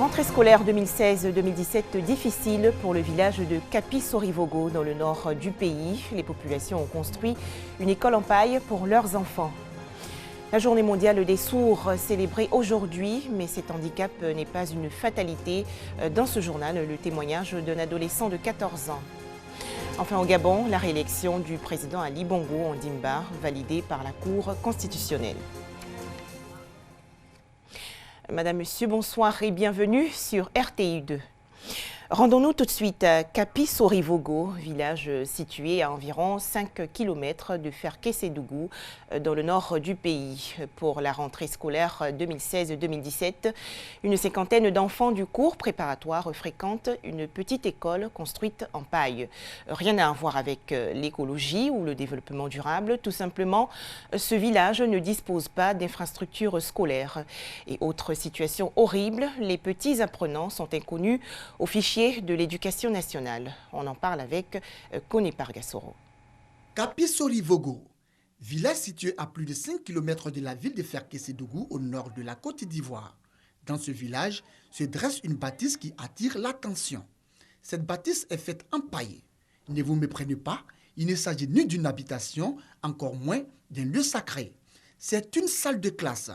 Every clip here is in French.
Rentrée scolaire 2016-2017 difficile pour le village de Kapi-Sorivogo dans le nord du pays. Les populations ont construit une école en paille pour leurs enfants. La journée mondiale des sourds célébrée aujourd'hui, mais cet handicap n'est pas une fatalité. Dans ce journal, le témoignage d'un adolescent de 14 ans. Enfin au Gabon, la réélection du président Ali Bongo Ondimba, validée par la Cour constitutionnelle. Madame, Monsieur, bonsoir et bienvenue sur RTI2. Rendons-nous tout de suite à Kapi-Sorivogo, village situé à environ 5 km de Ferkessédougou, dans le nord du pays. Pour la rentrée scolaire 2016-2017, une cinquantaine d'enfants du cours préparatoire fréquentent une petite école construite en paille. Rien à voir avec l'écologie ou le développement durable. Tout simplement, ce village ne dispose pas d'infrastructures scolaires. Et autre situation horrible, les petits apprenants sont inconnus au fichier de l'éducation nationale. On en parle avec Kone Pargasoro. Kapi-Sorivogo, village situé à plus de 5 km de la ville de Ferkessédougou au nord de la Côte d'Ivoire. Dans ce village se dresse une bâtisse qui attire l'attention. Cette bâtisse est faite en paille. Ne vous méprenez pas, il ne s'agit ni d'une habitation, encore moins d'un lieu sacré. C'est une salle de classe,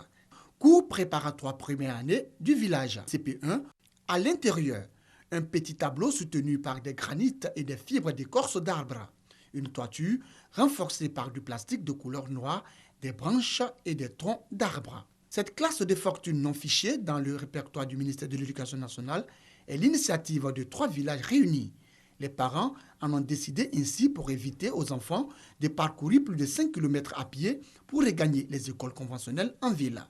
cours préparatoire première année du village CP1. À l'intérieur, un petit tableau soutenu par des granites et des fibres d'écorce d'arbres. Une toiture renforcée par du plastique de couleur noire, des branches et des troncs d'arbres. Cette classe de fortune non fichée dans le répertoire du ministère de l'Éducation nationale est l'initiative de 3 villages réunis. Les parents en ont décidé ainsi pour éviter aux enfants de parcourir plus de 5 km à pied pour regagner les écoles conventionnelles en ville.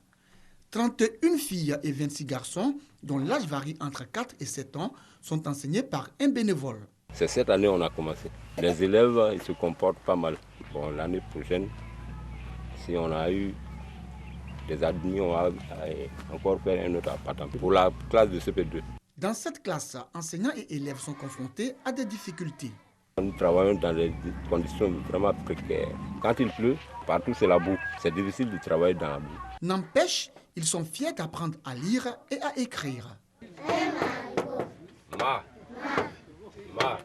31 filles et 26 garçons, dont l'âge varie entre 4 et 7 ans, sont enseignés par un bénévole. C'est cette année qu'on a commencé. Les élèves, ils se comportent pas mal. Bon, l'année prochaine, si on a eu des admis, on va encore faire un autre appartement pour la classe de CP2. Dans cette classe, enseignants et élèves sont confrontés à des difficultés. Nous travaillons dans des conditions vraiment précaires. Quand il pleut, partout c'est la boue. C'est difficile de travailler dans la boue. N'empêche, ils sont fiers d'apprendre à lire et à écrire. Ma, ma,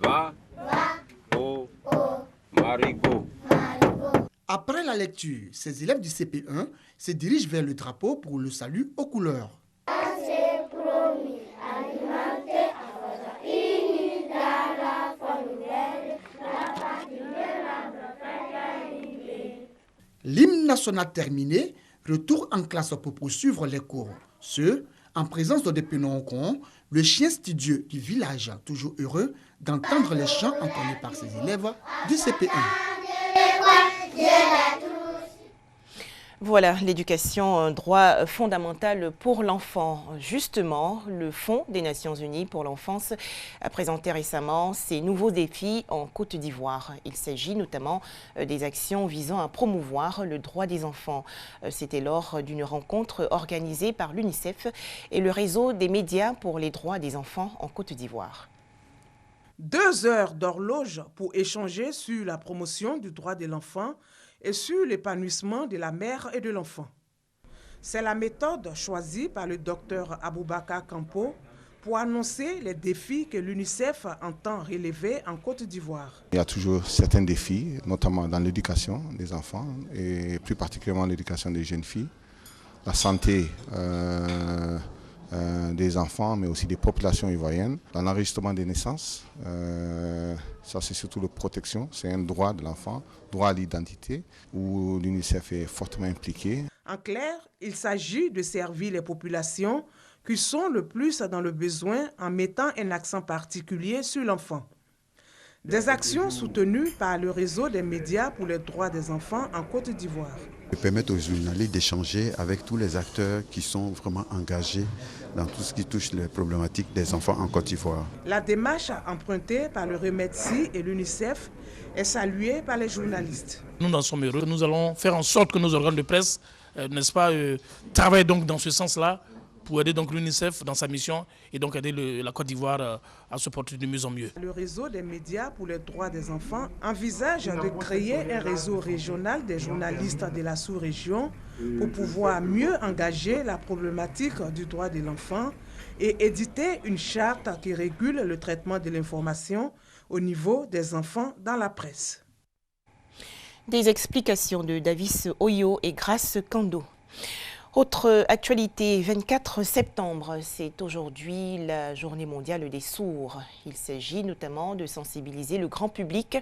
va, o, marigot. Après la lecture, ces élèves du CP1 se dirigent vers le drapeau pour le salut aux couleurs. L'hymne national terminé, retour en classe pour poursuivre les cours. Ce, en présence de Depenongon, le chien studieux du village, toujours heureux d'entendre les chants entonnés par ses élèves du CP1. Voilà, l'éducation, un droit fondamental pour l'enfant. Justement, le Fonds des Nations Unies pour l'enfance a présenté récemment ses nouveaux défis en Côte d'Ivoire. Il s'agit notamment des actions visant à promouvoir le droit des enfants. C'était lors d'une rencontre organisée par l'UNICEF et le réseau des médias pour les droits des enfants en Côte d'Ivoire. 2 heures d'horloge pour échanger sur la promotion du droit de l'enfant et sur l'épanouissement de la mère et de l'enfant. C'est la méthode choisie par le docteur Aboubakar Campo pour annoncer les défis que l'UNICEF entend relever en Côte d'Ivoire. Il y a toujours certains défis, notamment dans l'éducation des enfants et plus particulièrement l'éducation des jeunes filles, la santé des enfants, mais aussi des populations ivoiriennes, dans l'enregistrement des naissances. Ça, c'est surtout la protection, c'est un droit de l'enfant, droit à l'identité, où l'UNICEF est fortement impliqué. En clair, il s'agit de servir les populations qui sont le plus dans le besoin en mettant un accent particulier sur l'enfant. Des actions soutenues par le réseau des médias pour les droits des enfants en Côte d'Ivoire. Permettre aux journalistes d'échanger avec tous les acteurs qui sont vraiment engagés dans tout ce qui touche les problématiques des enfants en Côte d'Ivoire. La démarche empruntée par le REMEDSI et l'UNICEF est saluée par les journalistes. Nous en sommes heureux. Nous allons faire en sorte que nos organes de presse, n'est-ce pas, travaillent donc dans ce sens-là pour aider donc l'UNICEF dans sa mission et donc aider la Côte d'Ivoire à se porter de mieux en mieux. Le réseau des médias pour les droits des enfants envisage de créer un réseau régional des journalistes de la sous-région pour pouvoir mieux engager la problématique du droit de l'enfant et éditer une charte qui régule le traitement de l'information au niveau des enfants dans la presse. Des explications de Davis Oyo et Grace Kando. Autre actualité, 24 septembre, c'est aujourd'hui la journée mondiale des sourds. Il s'agit notamment de sensibiliser le grand public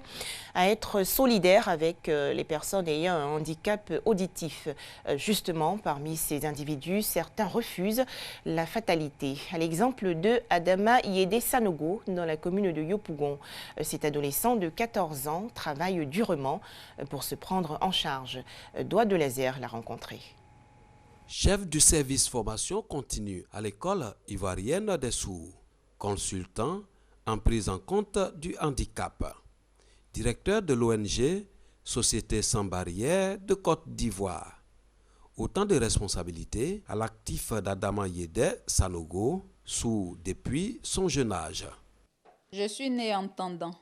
à être solidaire avec les personnes ayant un handicap auditif. Justement, parmi ces individus, certains refusent la fatalité. À l'exemple de Adama Yede Sanogo, dans la commune de Yopougon. Cet adolescent de 14 ans travaille durement pour se prendre en charge. Doigt de laser l'a rencontré. Chef du service formation continue à l'école ivoirienne des sourds, consultant en prise en compte du handicap, directeur de l'ONG Société sans barrière de Côte d'Ivoire. Autant de responsabilités à l'actif d'Adama Yede Sanogo, sourd depuis son jeune âge. Je suis né entendant.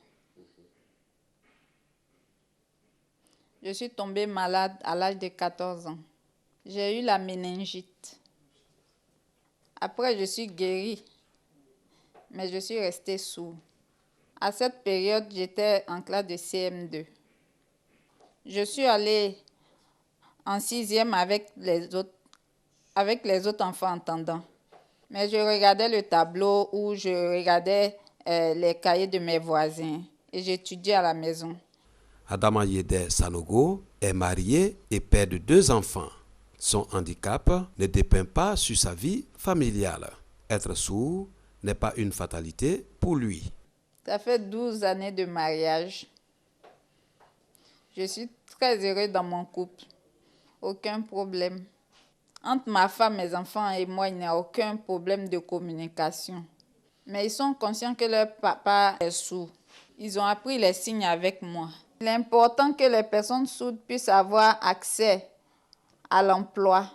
Je suis tombée malade à l'âge de 14 ans. J'ai eu la méningite. Après, je suis guérie, mais je suis restée sourde. À cette période, j'étais en classe de CM2. Je suis allée en 6e avec les autres enfants entendants. Mais je regardais le tableau ou je regardais les cahiers de mes voisins et j'étudiais à la maison. Adama Yede Sanogo est marié et père de 2 enfants. Son handicap ne dépeint pas sur sa vie familiale. Être sourd n'est pas une fatalité pour lui. Ça fait 12 années de mariage. Je suis très heureuse dans mon couple. Aucun problème. Entre ma femme, mes enfants et moi, il n'y a aucun problème de communication. Mais ils sont conscients que leur papa est sourd. Ils ont appris les signes avec moi. Il est important que les personnes sourdes puissent avoir accès à l'emploi.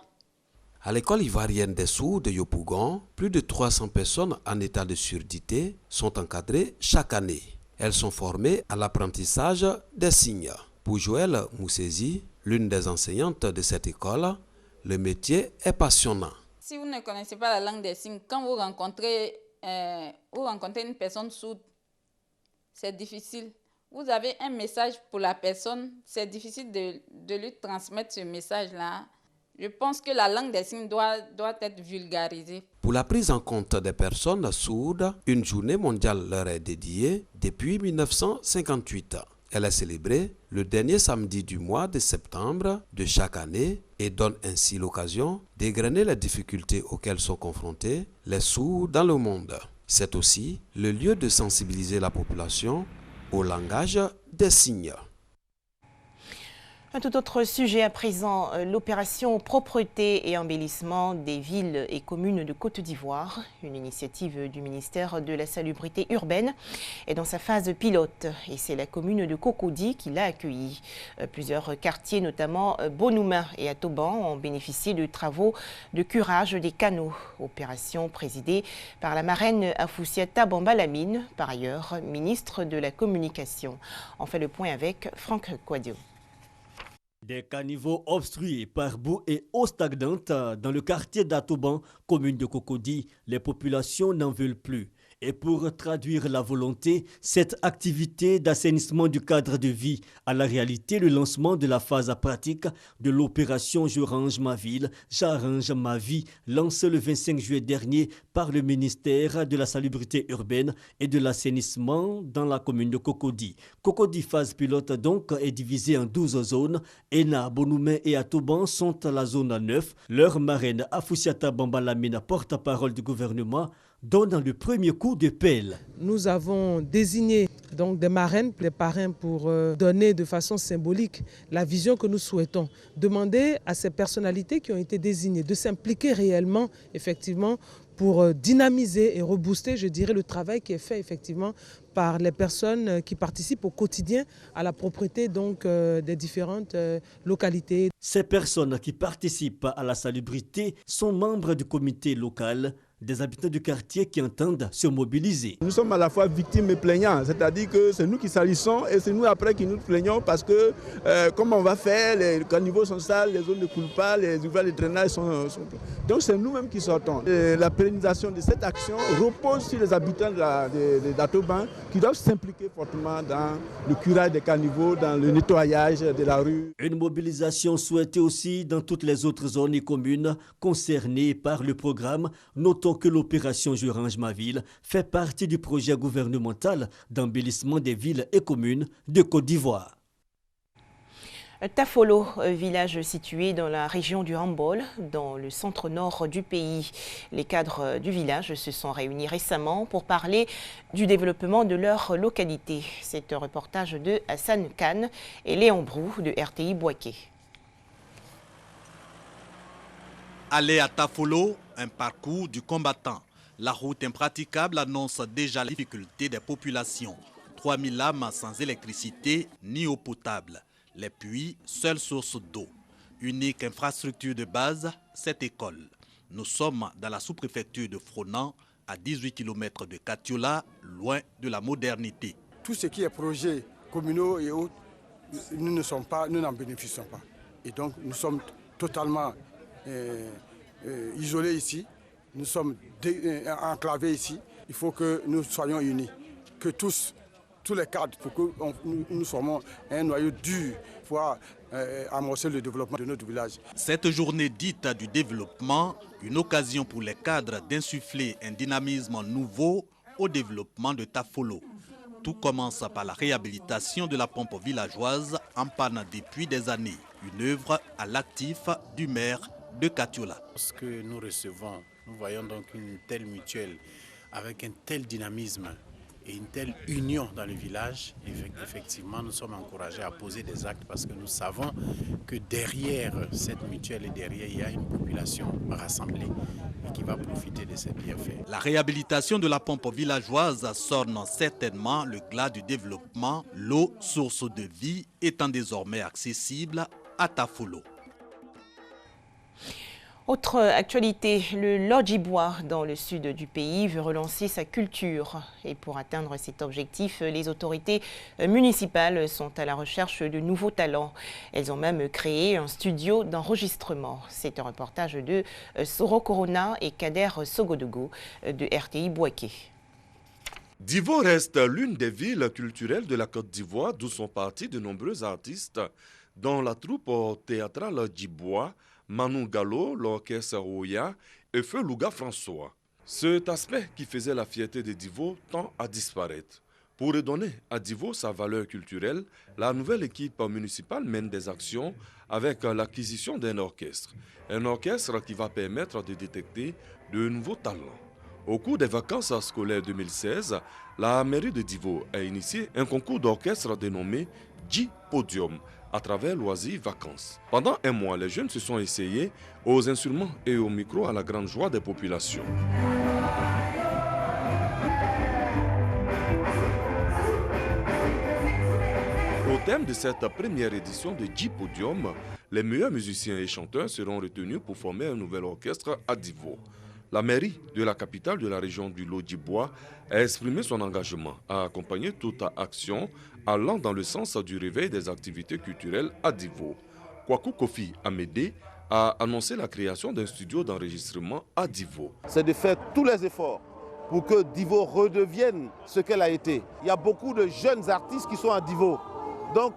À l'école ivoirienne des sourds de Yopougon, plus de 300 personnes en état de surdité sont encadrées chaque année. Elles sont formées à l'apprentissage des signes. Pour Joël Moussezi, l'une des enseignantes de cette école, le métier est passionnant. Si vous ne connaissez pas la langue des signes, quand vous rencontrez une personne sourde, c'est difficile. Vous avez un message pour la personne, c'est difficile de lui transmettre ce message-là. Je pense que la langue des signes doit être vulgarisée. Pour la prise en compte des personnes sourdes, une journée mondiale leur est dédiée depuis 1958. Elle est célébrée le dernier samedi du mois de septembre de chaque année et donne ainsi l'occasion d'égrener les difficultés auxquelles sont confrontés les sourds dans le monde. C'est aussi le lieu de sensibiliser la population au langage des signes. Un tout autre sujet à présent, l'opération propreté et embellissement des villes et communes de Côte d'Ivoire, une initiative du ministère de la Salubrité urbaine, est dans sa phase pilote et c'est la commune de Cocody qui l'a accueilli. Plusieurs quartiers, notamment Bonoumin et Atoban, ont bénéficié de travaux de curage des canaux. Opération présidée par la marraine Afoussiata Bambalamine, par ailleurs ministre de la Communication. On fait le point avec Franck Quadio. Des caniveaux obstrués par boue et eau stagnante dans le quartier d'Atoban, commune de Cocody, les populations n'en veulent plus. Et pour traduire la volonté, cette activité d'assainissement du cadre de vie à la réalité, le lancement de la phase pratique de l'opération Je range ma ville, j'arrange ma vie, lancée le 25 juillet dernier par le ministère de la Salubrité urbaine et de l'assainissement dans la commune de Cocody. Cocody phase pilote donc est divisée en 12 zones. Ena, Bonoumen et Atoban sont à la zone 9. Leur marraine Afoussiata Bambalamine, porte-parole du gouvernement, donne le premier coup de pelle. Nous avons désigné donc des marraines, des parrains pour donner de façon symbolique la vision que nous souhaitons. Demander à ces personnalités qui ont été désignées de s'impliquer réellement, effectivement, pour dynamiser et rebooster, je dirais, le travail qui est fait effectivement par les personnes qui participent au quotidien à la propreté donc, des différentes localités. Ces personnes qui participent à la salubrité sont membres du comité local, des habitants du quartier qui entendent se mobiliser. Nous sommes à la fois victimes et plaignants, c'est-à-dire que c'est nous qui salissons et c'est nous après qui nous plaignons parce que comment on va faire, les caniveaux sont sales, les zones ne coulent pas, les ouvrages de drainage sont... Donc c'est nous-mêmes qui sortons. Et la pérennisation de cette action repose sur les habitants d'Atoban qui doivent s'impliquer fortement dans le curage des caniveaux, dans le nettoyage de la rue. Une mobilisation souhaitée aussi dans toutes les autres zones et communes concernées par le programme. Notons que l'opération Je range ma ville fait partie du projet gouvernemental d'embellissement des villes et communes de Côte d'Ivoire. Tafolo, village situé dans la région du Hambol, dans le centre-nord du pays. Les cadres du village se sont réunis récemment pour parler du développement de leur localité. C'est un reportage de Hassan Khan et Léon Brou de RTI Boaké. Aller à Tafolo, un parcours du combattant. La route impraticable annonce déjà les difficultés des populations. 3000 âmes sans électricité ni eau potable. Les puits, seule source d'eau. Unique infrastructure de base, cette école. Nous sommes dans la sous-préfecture de Fronan, à 18 km de Katiola, loin de la modernité. Tout ce qui est projet communaux et autres, nous n'en bénéficions pas. Et donc nous sommes totalement isolés ici, nous sommes enclavés ici. Il faut que nous soyons unis, que tous les cadres, pour que nous soyons un noyau dur pour amorcer le développement de notre village. Cette journée dite du développement, une occasion pour les cadres d'insuffler un dynamisme nouveau au développement de Tafolo. Tout commence par la réhabilitation de la pompe villageoise en panne depuis des années. Une œuvre à l'actif du maire de Katiola. Lorsque nous recevons, nous voyons donc une telle mutuelle avec un tel dynamisme et une telle union dans le village. Effectivement, nous sommes encouragés à poser des actes parce que nous savons que derrière cette mutuelle et derrière, il y a une population rassemblée et qui va profiter de ces bienfaits. La réhabilitation de la pompe villageoise sonne certainement le glas du développement, l'eau, source de vie, étant désormais accessible à Tafolo. Autre actualité, le Lodjibois dans le sud du pays veut relancer sa culture. Et pour atteindre cet objectif, les autorités municipales sont à la recherche de nouveaux talents. Elles ont même créé un studio d'enregistrement. C'est un reportage de Soro Corona et Kader Sogodogo de RTI Boaké. Divo reste l'une des villes culturelles de la Côte d'Ivoire, d'où sont partis de nombreux artistes, dont la troupe théâtrale Djibois, Manu Gallo, l'orchestre Roya et Feu Louga François. Cet aspect qui faisait la fierté de Divo tend à disparaître. Pour redonner à Divo sa valeur culturelle, la nouvelle équipe municipale mène des actions avec l'acquisition d'un orchestre. Un orchestre qui va permettre de détecter de nouveaux talents. Au cours des vacances scolaires 2016, la mairie de Divo a initié un concours d'orchestre dénommé J Podium, à travers Loisirs Vacances. Pendant un mois, les jeunes se sont essayés aux instruments et au micro à la grande joie des populations. Au thème de cette première édition de J Podium, les meilleurs musiciens et chanteurs seront retenus pour former un nouvel orchestre à Divo. La mairie de la capitale de la région du Lodjibois a exprimé son engagement à accompagner toute action allant dans le sens du réveil des activités culturelles à Divo. Kwaku Kofi Amédé a annoncé la création d'un studio d'enregistrement à Divo. C'est de faire tous les efforts pour que Divo redevienne ce qu'elle a été. Il y a beaucoup de jeunes artistes qui sont à Divo. Donc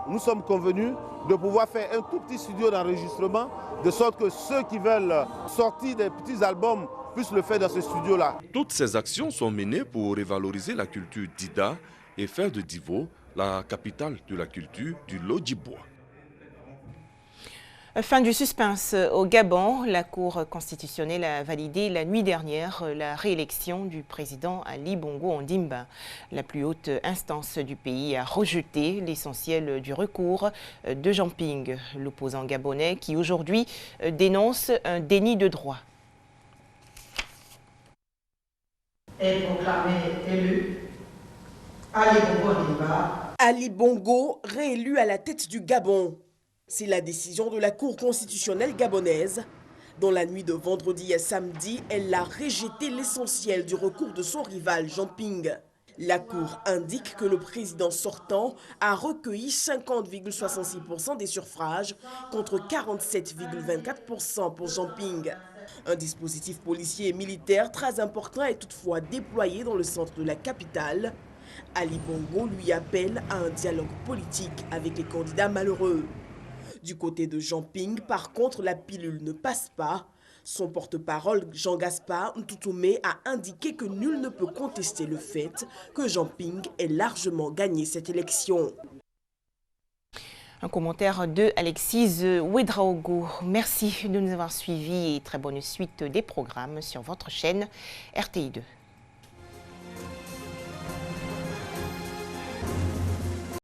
nous sommes convenus de pouvoir faire un tout petit studio d'enregistrement de sorte que ceux qui veulent sortir des petits albums puissent le faire dans ce studio-là. Toutes ces actions sont menées pour revaloriser la culture d'Ida et faire de Divo la capitale de la culture du Lodjibois. Fin du suspense au Gabon. La Cour constitutionnelle a validé la nuit dernière la réélection du président Ali Bongo Ondimba. La plus haute instance du pays a rejeté l'essentiel du recours de Jean Ping, l'opposant gabonais qui aujourd'hui dénonce un déni de droit. Est proclamé élu Ali Bongo, réélu à la tête du Gabon. C'est la décision de la Cour constitutionnelle gabonaise. Dans la nuit de vendredi à samedi, elle a rejeté l'essentiel du recours de son rival Jean Ping. La Cour indique que le président sortant a recueilli 50,66% des suffrages contre 47,24% pour Jean Ping. Un dispositif policier et militaire très important est toutefois déployé dans le centre de la capitale. Ali Bongo lui appelle à un dialogue politique avec les candidats malheureux. Du côté de Jean Ping, par contre, la pilule ne passe pas. Son porte-parole, Jean-Gaspard Ntoutoumé, a indiqué que nul ne peut contester le fait que Jean Ping ait largement gagné cette élection. Un commentaire de Alexis Ouedraogo. Merci de nous avoir suivis et très bonne suite des programmes sur votre chaîne RTI2.